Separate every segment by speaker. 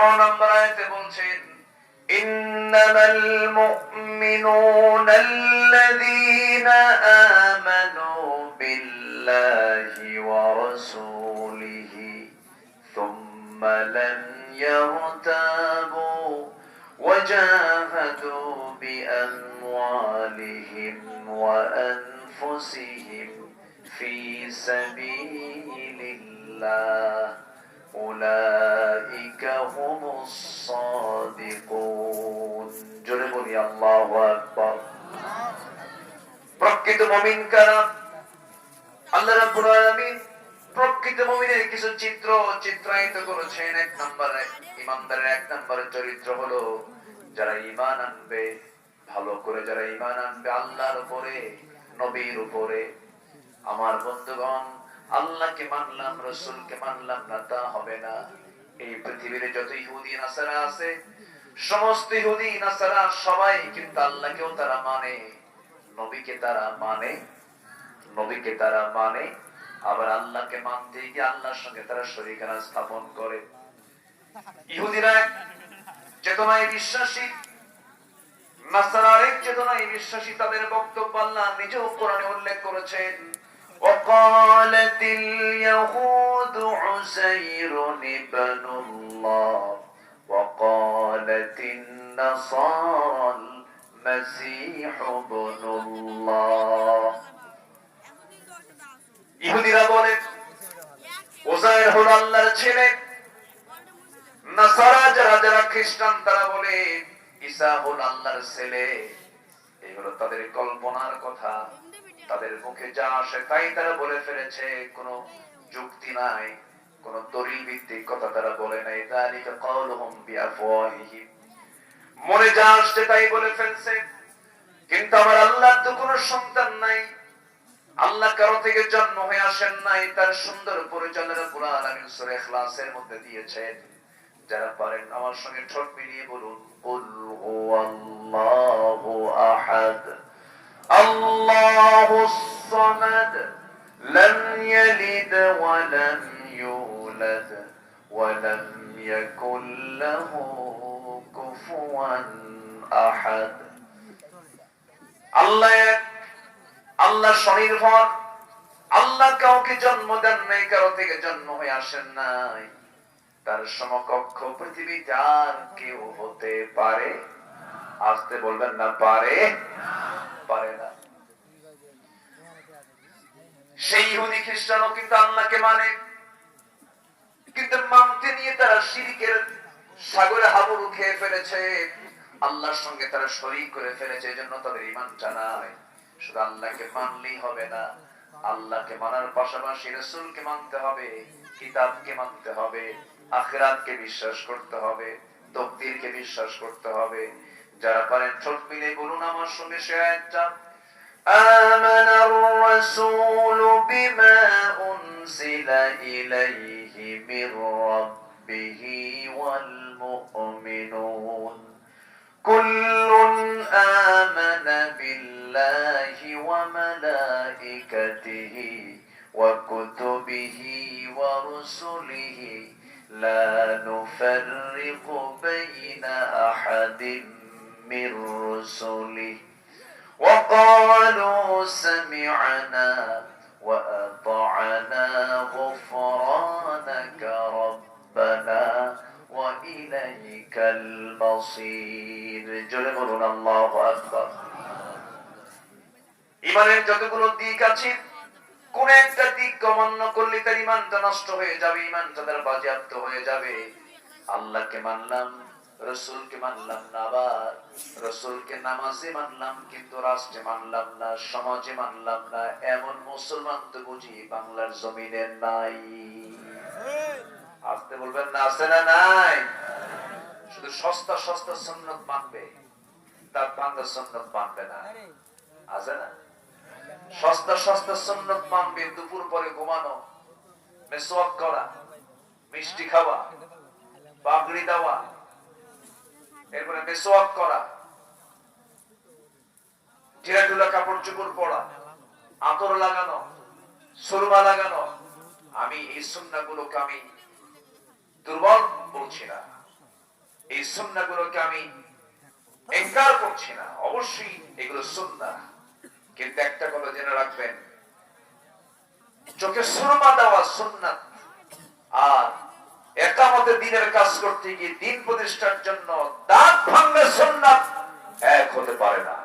Speaker 1: 18 নম্বর আয়াতে বলছেন ইন্নামাল মুমিনুনা আল্লাযীনা আমানু বিল্লাহি ওয়া রাসূলিহি থুম্মা লাম ইয়ারতাবু ওয়া জাহাদু বিআমওয়ালিহিম ওয়া আনফুসিহিম ফি সাবিলিল্লাহ উলাইকা হুমুস সাদিকুন। জোরে বলি আল্লাহু আকবার। প্রকৃত মুমিন কারা? আল্লাহ রাব্বুল আলামিন প্রকৃত মুমিনের কিছু চিত্রায়িত করেছেন। এক নম্বরে ঈমানদারের এক নম্বরের চরিত্র হলো যারা ঈমান আনবে, ভালো করে যারা ঈমান আনবে আল্লাহর উপরে, নবীর উপরে। আমার বন্ধুগণ, আল্লাহকে মানলাম, রাসূলকে মানলাম না তা হবে না। এই পৃথিবীতে যত ইহুদি নাসারা আছে, সমস্ত ইহুদি নাসারা সবাই কিন্তু আল্লাহকেও তারা মানে, নবীকে তারা মানে, নবীকে তারা মানে, আবার আল্লাহকে মানতে গিয়ে আল্লাহর সঙ্গে তারা শরীকানা স্থাপন করে। ইহুদিরা চেতনায় বিশ্বাসী, নাসারার এক চেতনায় বিশ্বাসী। তাদের বক্তব্য আল্লাহ নিজেও কোরআনে উল্লেখ করেছেন وقالت اليهود عزير ابن الله وقالت النصارى المسيح ابن الله। ইহুদিরা বলে উযাইর হলো আল্লাহর ছেলে, নাসারা যারা খ্রিস্টান তারা বলে ঈসা হলো আল্লাহর ছেলে। এই হলো তাদের কল্পনার কথা, তাদের মুখে যা আসে তাই তারা বলে ফেলেছে, কোনো যুক্তি নাই, কোনো দলিল ভিত্তিক কথা তারা বলে নাই। যালিকা কাউলুহুম বিআফওয়াহিহিম, মনে যা আসছে তাই বলে ফেলছে। কিন্তু আমার আল্লাহর তো কোনো সন্তান নাই, আল্লাহ কারো থেকে জন্ম হয়ে আসেন নাই। তার সুন্দর পরিচালনা রব্বুল আলামিন সূরা ইখলাসের মধ্যে দিয়েছেন। যারা পারেন আমার সঙ্গে ঠোঁট মিলিয়ে বলুন কুল হুয়াল্লাহু আহাদ আল্লাহুস সামাদ লাম ইয়ালিদ ওয়া লাম ইউলাদ ওয়া লাম ইয়াকুল লাহু কুফুয়ান আহাদ। আল্লাহ এক, আল্লাহ স্বনির্ভর, আল্লাহ কাউকে জন্ম দেন নাই, কারো থেকে জন্ম হয়ে আসেন নাই। তার সমকক্ষ পৃথিবীতে আর কেউ হতে পারে? আসতে বলবেন না, পারে? পারে না। সেই ইহুদি খ্রিস্টানও কিন্তু আল্লাহকে মানে, কিন্তু মানতে নিয়ে তারা শিরকের সাগরে হাবুডুবু খেয়ে ফেলেছে, আল্লাহর সঙ্গে তারা শরীক করে ফেলেছে। এজন্য তাদের ঈমানটা নাই। শুধু আল্লাহকে মানলেই হবে না, আল্লাহকে মানার পাশাপাশি রাসূলকে মানতে হবে, কিতাবকে মানতে হবে, আখিরাতকে বিশ্বাস করতে হবে, তাকদীরকে বিশ্বাস করতে হবে। যারা পারেন ঠোঁট মিলে বলুন আমার সঙ্গে সে আয়াতটা আমানার রাসূলু বিমা উনজিলা ইলাইহি মির রাব্বিহি ওয়াল মুমিনুন কুল্লুন আমানা বিল্লাহি ওয়া মালাইকাতিহি ওয়া কুতুবিহি ওয়া রুসুলিহি লা নুফাররিকু বাইনা আহাদিন মির রুসুলিহি ওয়া ক্বালু সামি'না ওয়া আতা'না গুফরানাকা রাব্বানা ওয়া ইলাইকাল মাসীর। জোরে বলুন আল্লাহু আকবার। ঈমানের যতগুলো দিক আছে, কোন একটা দিক অমান্য করলে তার ঈমানটা নষ্ট হয়ে যাবে, ঈমানটা তার বাজেয়াপ্ত হয়ে যাবে। আল্লাহকে মানলাম, রাসূলকে মানলাম না, আবার রাসূলকে নামাজে মানলাম কিন্তু রাষ্ট্রে মানলাম না, সমাজে মানলাম না, এমন মুসলমান তো বুঝি বাংলার জমিনে নাই। আসতে বলবেন না, আছে না নাই? শুধু সস্তা সস্তা সুন্নাত মানবে, তার বাংলা সুন্নাত মানবে না, আছে না? সস্তা সস্তা সুন্নাত মানবে, দুপুর পরে ঘুমানো, মেসওয়াক করা, মিষ্টি খাওয়া, পাগড়ি দেওয়া, এরপরে মেসওয়াক করা, ঢিলাঢুলা কাপড় চোপড় পরা, আতর লাগানো, সুরমা লাগানো। আমি এই সুন্নাহগুলোকে আমি দুর্বল বলছি না, এই সুন্নাহগুলোকে আমি ইনকার করছি না, অবশ্যই এগুলো সুন্নাহ। কিন্তু একটা কথা জেনে রাখবেন, চোখে সুরমা দেওয়া সুন্নাত আর একামতে দ্বীনের কাজ করতে গিয়ে দ্বীন প্রতিষ্ঠার জন্য দাঁত ভাঙলে সুন্নাত এক হতে পারে না।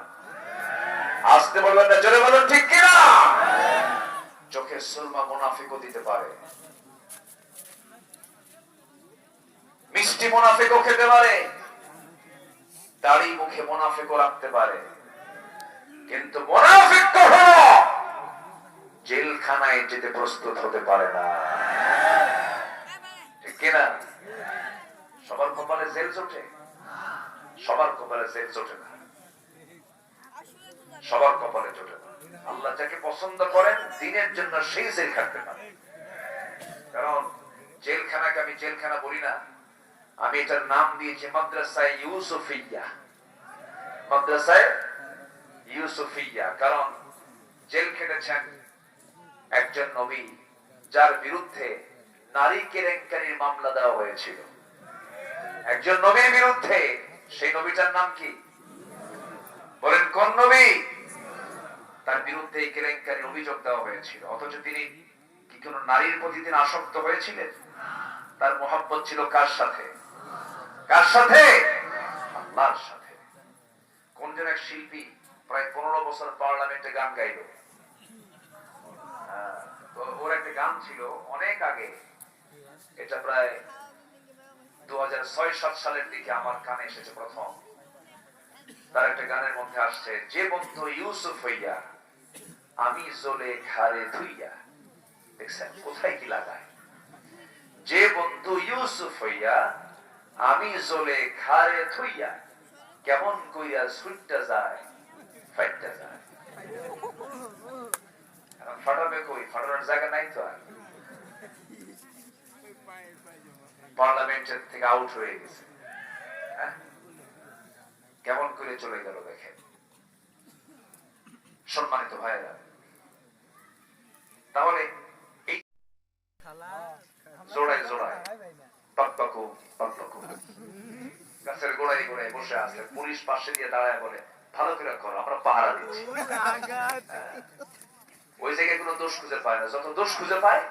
Speaker 1: আসতে বলবেন না, জোরে বলুন ঠিক কিনা? চোখে সুরমা মুনাফিকও দিতে পারে, মিষ্টি মুনাফিকও খেতে পারে, দাড়ি মুখে মুনাফিকও রাখতে পারে, কিন্তু মুনাফিক কখনো জেলখানায় যেতে প্রস্তুত হতে পারে না, ঠিক কিনা? সবার কপালে জেল চোটে? সবার কপালে জেল চোটে না, সবার কপালে চোটে না। আল্লাহ যাকে পছন্দ করেন দ্বীনের জন্য সেই জেল খাটতে পারে। কারণ জেলখানাকে আমি জেলখানা বলি না, আমি এটার নাম দিয়েছি মাদ্রাসায়ে ইউসুফিয়া। মাদ্রাসায়ে ইউসুফিয়া, কারণ জেল খেটেছেন একজন নবী যার বিরুদ্ধে নারী কেলেঙ্কারির মামলা দেওয়া হয়েছিল। একজন নবীর বিরুদ্ধে, সেই নবীটার নাম কি বলেন? কোন নবী? তার বিরুদ্ধে এই কেলেঙ্কারির অভিযোগ দেওয়া হয়েছিল। অথচ তিনি কি কোন নারীর প্রতি তিনি আসক্ত হয়েছিলেন? তার মহব্বত ছিল কার সাথে? কার সাথে? আল্লাহর সাথে। কোন জন এক শিল্পী প্রায় 15 বছর পার্লামেন্টে গান গাইল। তো ওর একটা গান ছিল অনেক আগে, এটা প্রায় 2006-7 সালের দিকে আমার কানে এসেছে প্রথম। তার একটা গানের মধ্যে আসছে, যে বন্ধু ইউসুফ হইয়া আমি জলে ঘাড়ে ধুইয়া। দেখছেন কোথায় কি লাগায়? যে বন্ধু ইউসুফ হইয়া আমি জলে ঘাড়ে ধুইয়া, কেমন কইয়া ছুটটা যায় ফাইটটা যায়। এখন ফাটাবে কই? ফাটানোর জায়গা নাই তো। আর পার্লামেন্টের থেকে আউট হয়ে গেছে, কেমন করে চলে গেল দেখেন। সম্মানিত ভাইয়েরা, তাহলে এই জোড়ায় জোড়ায় পাকপাকু পাকপাকু গাছের গোড়ায় গোড়ায় বসে আছে, পুলিশ পাশে দিয়ে দাঁড়ায় বলে ভালো করে করো, আমরা পাহারা দিচ্ছি। ওই জায়গায় কোনো দোষ খুঁজে পায় না। যত দোষ খুঁজে পায়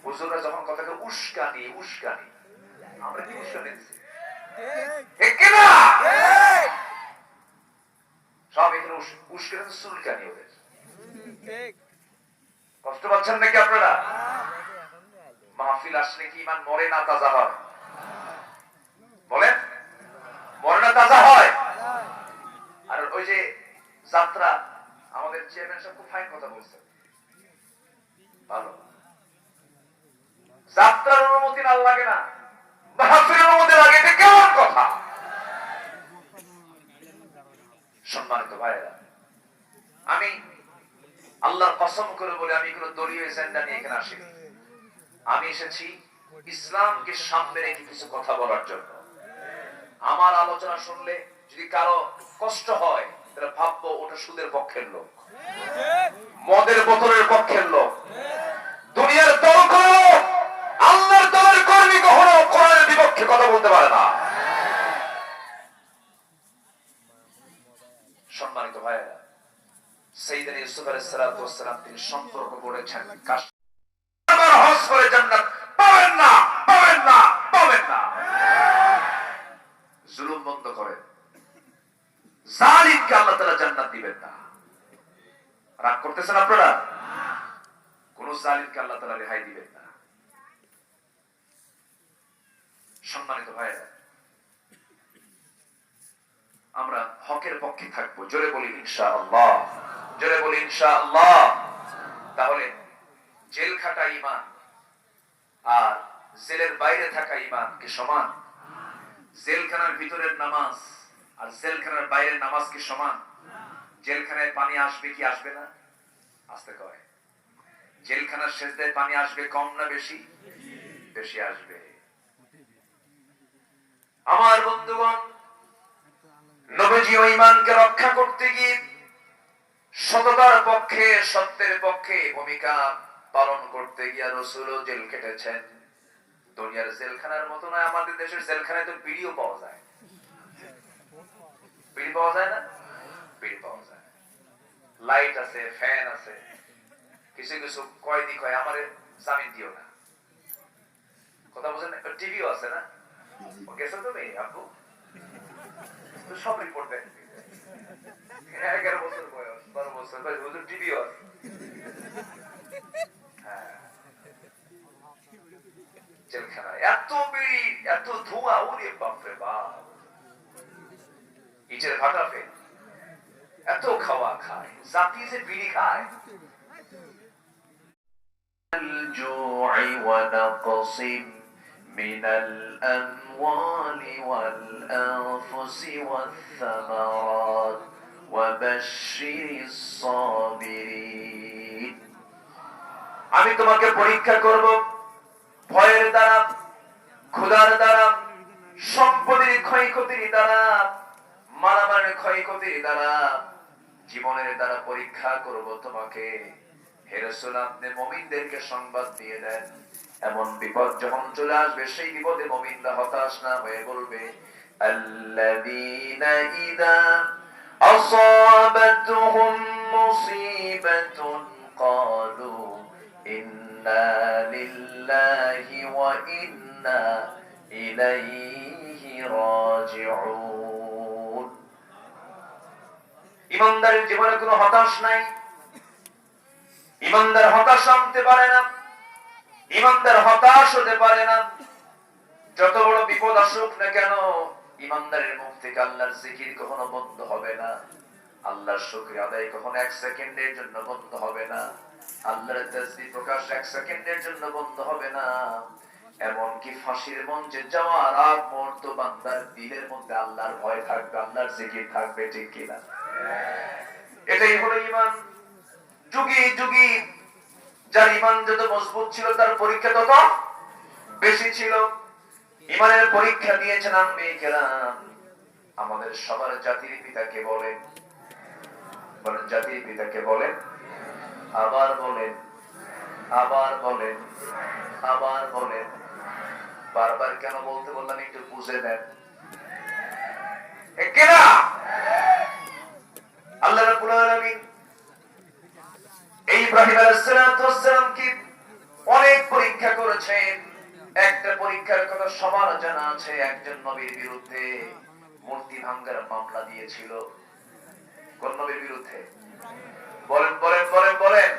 Speaker 1: হুজুররা যখন কথাকে উস্কানি উস্কানি, আমরা কি উস্কানি দিচ্ছি? ঠিক কিনা? সব এখানে উস্কানি চুলকানি ওদের। কষ্ট পাচ্ছেন নাকি আপনারা? মাহফিল আসলে কি ইমান মরে না তাজা হয়? বলেন, মরে না তাজা হয়? আর ওই যে যাত্রা, আমাদের চেয়ারম্যান সাহেব খুব ফাইন কথা বলছে, ভালো। যাত্রার অনুমতি না লাগে না, মাহফিলের অনুমতি লাগে, এটা কেমন কথা? সম্মানিত ভাইয়েরা, আমি আল্লাহর কসম করে বলে আমি কোনো দলীয় এজেন্ডা নিয়ে এখানে আসিনি। আমি এসেছি ইসলামকে সামনে রেখে কিছু কথা বলার জন্য। আমার আলোচনা শুনলে যদি কারো কষ্ট হয় তাহলে ভাববো ওটা সুদের পক্ষের লোক, মদের বোতলের পক্ষের লোক, দুনিয়ার দল করো, আল্লাহর দলের কর্মী কখনো কোরআনের বিপক্ষে কথা বলতে পারে না। সম্মানিত ভাইয়েরা, সাইয়েদনা ইউসুফ আলাইহিস সালাতু ওয়াস সালাম তিনি সম্পর্ক করেছেন কাশবার হজ করে জান্নাত পাবেন না, পাবেন না, পাবেন না। জুলুম বন্ধ করেন, জালিমকে আল্লাহ তাআলা জান্নাত দিবেন না। রাগ করতেছেন আপনারা? কোন জালিমকে আল্লাহ তাআলা রেহাই দিবেন না। সম্মানিত ভাইয়েরা, আমরা হকের পক্ষে থাকবো, জোরে বলি ইনশাআল্লাহ, জোরে বলি ইনশাআল্লাহ। তাহলে জেল খাটা ঈমান আর জেলের বাইরে থাকা ঈমান কি সমান? জেলখানার ভিতরের নামাজ আর জেলখানার বাইরের নামাজ কি সমান? জেলখানায় পানি আসবে কি আসবে না? আসতে কয়। জেলখানার সেজদায় পানি আসবে কম না বেশি? বেশি আসবে। আমার বন্ধুগণ, নবীজি ও ঈমানকে রক্ষা করতে গিয়ে সততার পক্ষে, সত্যের পক্ষে ভূমিকা পালন করতে গিয়ে রাসূলও জেল কেটেছেন। দুনিয়ার জেলখানার মতো নয়, আমাদের দেশের জেলখানায় তো ভিডিও পাওয়া যায়। বিড়ি পাওয়া যায় না? বিড়ি পাওয়া যায়, লাইট আছে, ফ্যান আছে, কিছু কিছু কয়দি কয় আমারে জামিন দিও না, কথা বলছেন। টিভিও আছে না, গেছে তো নেই আপু, সব রিপোর্ট দেন, 11 বছর বয়স, 12 বছর বয়স, হুজুর টিভিও আছে। জেলখানা এত বিড়ি, এত ধোঁয়া, ওরে বাপরে বাপ, ইটের ভাটা ফেল, এত খাওয়া খায়, জাতি যে বিড়ি খায়। الجوع ونقص من الأموال والأنفس والثمرات وبشر الصابرين। আমি তোমাকে পরীক্ষা করব ভয়ের দ্বারা, ক্ষুধার দ্বারা, সম্পদের ক্ষয়ক্ষতির দ্বারা, মালামালের ক্ষয়ক্ষতির দ্বারা, জীবনের দ্বারা পরীক্ষা করব তোমাকে। হে রাসূল, আপনি মুমিনদেরকে সংবাদ দিয়ে দেন, এমন বিপদ যখন চলে আসবে সেই বিপদে মুমিনরা হতাশ না হয়ে বলবে, আল্লাযীনা ইযা আসাবাতুহুম মুসিবাতুন ক্বালু ইন্না লিল্লাহি ওয়া ইন্না ইলাইহি রাজিউন। ঈমানদারের জীবনে কোনো হতাশ নাই, ঈমানদার হতাশ আনতে পারে না, ঈমানদার হতাশ হতে পারে না। যত বড় বিপদ আসুক না কেন, ঈমানদারের মুখ থেকে আল্লাহর জিকির কখনো বন্ধ হবে না, আল্লাহর শুকরিয়া আদায় কখনো 1 সেকেন্ডের জন্য বন্ধ হবে না, আল্লাহর তাসবিহ প্রকাশ 1 সেকেন্ডের জন্য বন্ধ হবে না। এমনকি ফাঁসির মঞ্চে যাওয়ার আগ মুহূর্ত বান্দার দিলের মধ্যে আল্লাহর ভয় থাকবে, আল্লাহর জিকির থাকবে, ঠিক কিনা? এটাই হলো ঈমান। যুগে যুগে যার ঈমান যত মজবুত ছিল তার পরীক্ষা তত বেশি ছিল। ঈমানের পরীক্ষা দিয়েছেন আম্বিয়া কেরাম। আমাদের সবার জাতির পিতাকে বলেন, বলেন জাতির পিতাকে বলেন, আবার বলেন, আবার বলেন, আবার বলেন। বারবার কেন বলতে বললাম একটু বুঝে নেন। কেনা আল্লাহ রাব্বুল আলামিন ইব্রাহিম আলাইহিস সালামকে অনেক পরীক্ষা করেছেন। একটা পরীক্ষার কথা সবার জানা আছে, একজন নবীর বিরুদ্ধে মূর্তি ভাঙার মামলা দিয়েছিল। কোন নবীর বিরুদ্ধে? বলেন বলেন বলেন বলেন।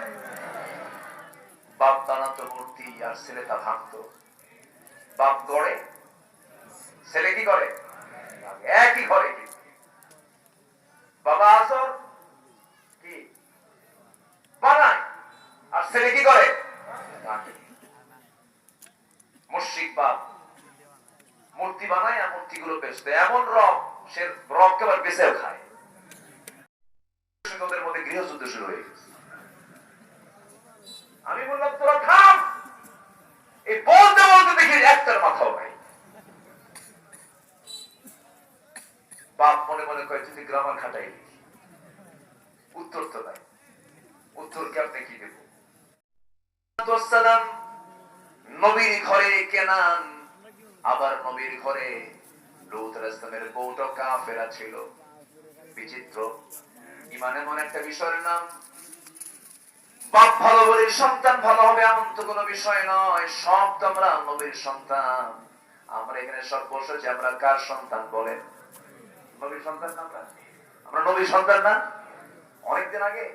Speaker 1: বাপ বানাতো মূর্তি আর ছেলে তা ভাঙতো। বাপ গড়ে, ছেলে কি করে? একই ঘরে। বাবা আসর কি বানায় আর ছেলে কি করে? মুশরিক বাপ মূর্তি বানায় আর মূর্তিগুলো বেচতে, এমন রব, সে রবকে আবার বেচেও খায়। ওদের মধ্যে গৃহযুদ্ধ শুরু হয়ে গেছে। আমি বললাম তোরা থাম, এই বলতে বলতে দেখি একটার মাথাও নাই। বাপ মনে মনে কয় যদি গ্রামার খাটাই, উত্তর তো নাই, উত্তরকে আপনি কি দেব? নবীর ঘরে কেনান, আবার নবীর ঘরে লূত আলাইহিস সালামের বউটা কাফেরা ছিল। বিচিত্র। ঈমান এমন একটা বিষয়ের নাম, বাপ ভালো বলে সন্তান ভালো হবে এমন তো কোনো বিষয় নয়। সব তো আমরা নবীর সন্তান। আমরা এখানে সব বসেছি, আমরা কার সন্তান বলেন? নবীর সন্তান না? আমরা নবীর সন্তান না? অনেকদিন আগে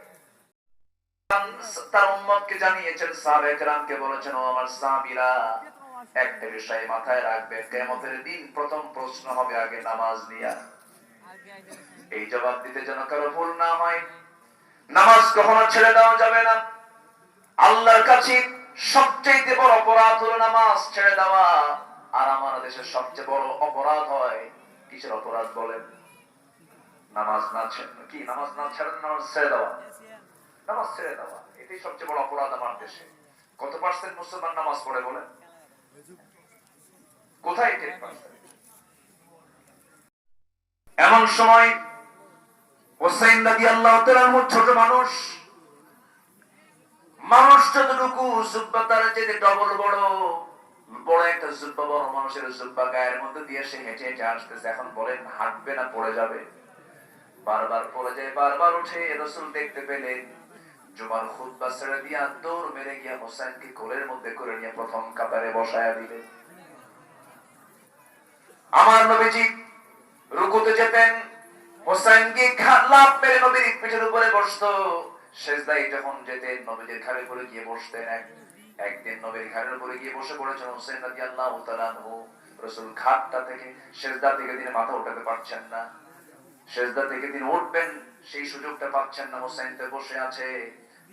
Speaker 1: তার উম্মতকে জানিয়েছেন, সাহাবায়ে কেরামকে বলেছেন, ও আমার সাহাবীরা, একটা বিষয় মাথায় রাখবে, কিয়ামতের দিন প্রথম প্রশ্ন হবে আগে নামাজ নিয়ে। এই জবাব দিতে যেন কারো ভুল না হয়। নামাজ কখনো ছেড়ে দেওয়া যাবে না। আল্লাহর কাছে সবচেয়ে বড় অপরাধ হলো নামাজ ছেড়ে দেওয়া। আর আমাদের দেশের সবচেয়ে বড় অপরাধ হয় কিসের অপরাধ বলেন? নামাজ না ছেড়ে, কি নামাজ না ছেড়ে, নামাজ ছেড়ে দেওয়া, নামাজ ছেড়ে দেওয়া, এটাই সবচেয়ে বড় অপরাধ আমার দেশে। কত পার্সেন্ট মুসলমান নামাজ পড়ে বলেন? কোথায় 10%? এমন সময় হুসাইন রাদিয়াল্লাহু তাআলা ছোট মানুষ, মানুষ যতটুকু জুব্বা তার চেয়ে ডবল বড়, বড় একটা জুব্বা, বড় মানুষের জুব্বা গায়ের মধ্যে দিয়ে সে হেঁটে হেঁটে আসতেছে। এখন বলেন হাঁটবে না পড়ে যাবে? বারবার পড়ে যায়, বারবার উঠে। রাসূল দেখতে পেলেন জুমার খুতবা ছেড়ে দিয়া দৌড় মেরে গিয়া হোসেনকে কোলের মধ্যে করে নিয়ে প্রথম কাতারে বসায়া দিলেন। আমার নবীজি রুকুতে যেতেন, হোসেনকে লাফ মেরে নবীর পিঠের উপরে বসতো। সেজদায় যখন যেতেন নবীজির ঘাড়ে পড়ে গিয়ে বসতেন। একদিন নবীর ঘাড়ের উপরে গিয়ে বসে পড়েছেন হোসেন রাদিয়াল্লাহু তাআলা আনহু। রাসূল খাটটা থেকে সেজদা থেকে তিনি মাথা উঠাতে পারছেন না, সেজদা থেকে তিনি উঠবেন সেই সুযোগটা পাচ্ছেন না, হোসেন তো বসে আছে।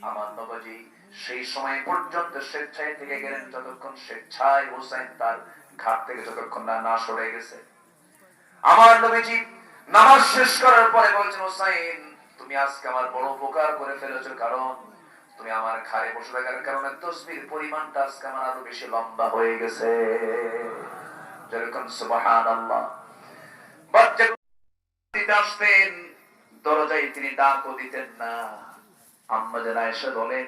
Speaker 1: আমার নবীজি সেই সময় পর্যন্ত স্বেচ্ছায় থেকে গেলেন যতক্ষণ স্বেচ্ছায় হোসেন তার ঘাট থেকে যতক্ষণ না সরে গেছে। আমার নবীজি নামাজ শেষ করার পরে বলছেন, হোসেন তুমি আজকে আমার বড় উপকার করে ফেলেছো, কারণ তুমি আমার ঘাড়ে বসে থাকার কারণে তাসবির পরিমাণটা আজকে আমার আরো বেশি লম্বা হয়ে গেছে। যেরকম সুবহানাল্লাহ। বাচ্চা আসতেন, দরজায় তিনি ডাকও দিতেন না। আম্মা জান আয়েশা বলেন,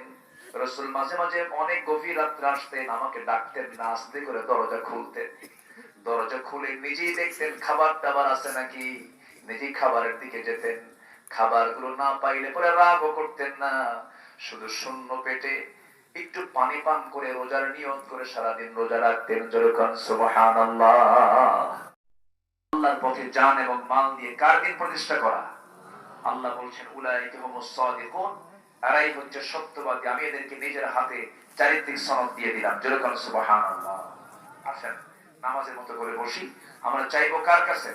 Speaker 1: রাসূল মাঝে মাঝে অনেক গভীর রাত্রে আসতেন, আমাকে ডাকতেন না, আস্তে করে দরজা খুলতেন। দরজা খুলে নিজেই দেখতেন খাবার দাবার আছে নাকি, নিজেই খাবারের দিকে যেতেন। খাবারগুলো না পাইলে পরে রাগও করতেন না, শুধু শূন্য পেটে একটু পানি পান করে রোজার নিয়ত করে সারাদিন রোজা রাখতেন। যেরকম সুবহানাল্লাহ। আল্লাহর পথে জান এবং মাল দিয়ে কার দিন প্রতিষ্ঠা করা? আল্লাহ বলছেন উলাইকা হুমুস সাদিকুন, এরাই হচ্ছে সত্যবাদী, আমি এদেরকে নিজের হাতে চারিত্রিক সনদ দিয়ে দিলাম। যেরকম সুবহানাল্লাহ। আসেন নামাজের মতো করে বসি, আমরা চাইবো কার কাছে?